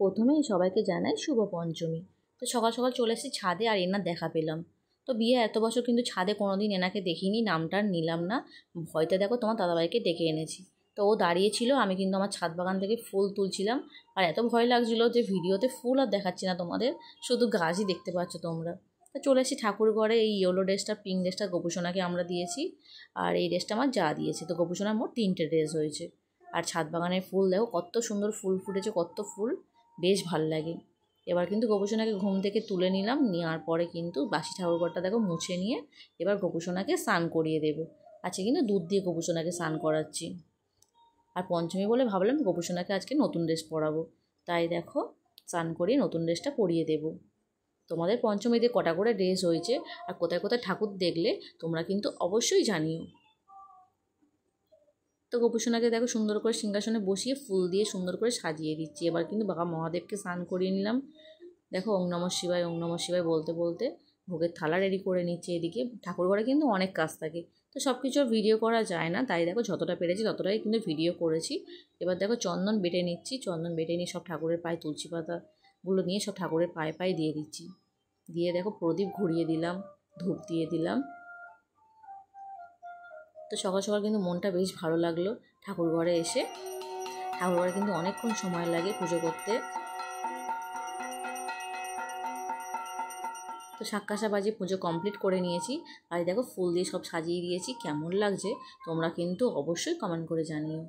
প্রথমেই সবাইকে জানাই শুভ পঞ্চমী। তো সকাল সকাল চলে এসেছি ছাদে, আর এনার দেখা পেলাম। তো বিয়ে এত বছর কিন্তু ছাদে কোনোদিন এনাকে দেখিনি, নামটা নিলাম না, ভয়তে দেখো তোমার দাদাভাইকে ডেকে এনেছি। তো ও দাঁড়িয়েছিল, আমি কিন্তু আমার ছাদ বাগান থেকে ফুল তুলছিলাম। আর এত ভয় লাগছিলো যে ভিডিওতে ফুল আর দেখাচ্ছি না তোমাদের, শুধু গাছই দেখতে পাচ্ছ তোমরা। তো চলে এসেছি ঠাকুর ঘরে। এই ইয়েলো ড্রেসটা, পিঙ্ক ড্রেসটা গোপুসোনাকে আমরা দিয়েছি, আর এই ড্রেসটা আমার যা দিয়েছে। তো গোপুসোনার মোট 3টে ড্রেস হয়েছে। আর ছাদ বাগানের ফুল দেখো কত সুন্দর ফুল ফুটেছে, কত ফুল, বেশ ভাল লাগে। এবার কিন্তু গোপুসোনাকে ঘুম থেকে তুলে নিলাম, নেওয়ার পরে কিন্তু বাসি ঠাকুরঘরটা দেখো মুছে নিয়ে এবার গোপুসোনাকে স্নান করিয়ে দেবো। আজকে কিন্তু দুধ দিয়ে গোপুসোনাকে স্নান করাচ্ছি। আর পঞ্চমী বলে ভাবলাম গোপুসোনাকে আজকে নতুন ড্রেস পরাবো, তাই দেখো স্নান করিয়ে নতুন ড্রেসটা পরিয়ে দেবো। তোমাদের পঞ্চমীতে কটা করে ড্রেস হয়েছে আর কোথায় কোথায় ঠাকুর দেখলে তোমরা কিন্তু অবশ্যই জানিও। তো গোপুসোনাকে দেখো সুন্দর করে সিংহাসনে বসিয়ে ফুল দিয়ে সুন্দর করে সাজিয়ে দিচ্ছি। এবার কিন্তু বাবা মহাদেবকে স্নান করিয়ে নিলাম। দেখো ওং নমঃ শিবায়, ওং নমঃ শিবায় বলতে বলতে ভোগের থালা রেডি করে নিচ্ছি। এদিকে ঠাকুর ঘরে কিন্তু অনেক কাজ থাকে, তো সব কিছু ভিডিও করা যায় না, তাই দেখো যতটা পেরেছি ততটাই কিন্তু ভিডিও করেছি। এবার দেখো চন্দন বেটে নিচ্ছি, চন্দন বেটে নিয়ে সব ঠাকুরের পায়ে, তুলসী পাতাগুলো নিয়ে সব ঠাকুরের পায়ে পায়ে দিয়ে দিচ্ছি। দিয়ে দেখো প্রদীপ ঘুরিয়ে দিলাম, ধূপ দিয়ে দিলাম। তো সকাল সকাল কিন্তু মনটা বেশ ভালো লাগলো ঠাকুর ঘরে এসে। ঠাকুর ঘরে কিন্তু অনেকক্ষণ সময় লাগে পুজো করতে। তো শাক্কাশা বাজিয়ে পুজো কমপ্লিট করে নিয়েছি। আর দেখো ফুল দিয়ে সব সাজিয়ে দিয়েছি। কেমন লাগছে তোমরা কিন্তু অবশ্যই কমেন্ট করে জানিও।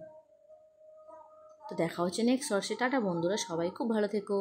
তো দেখা হচ্ছে নেক্সট শর্টসে। টাটা বন্ধুরা, সবাই খুব ভালো থেকো।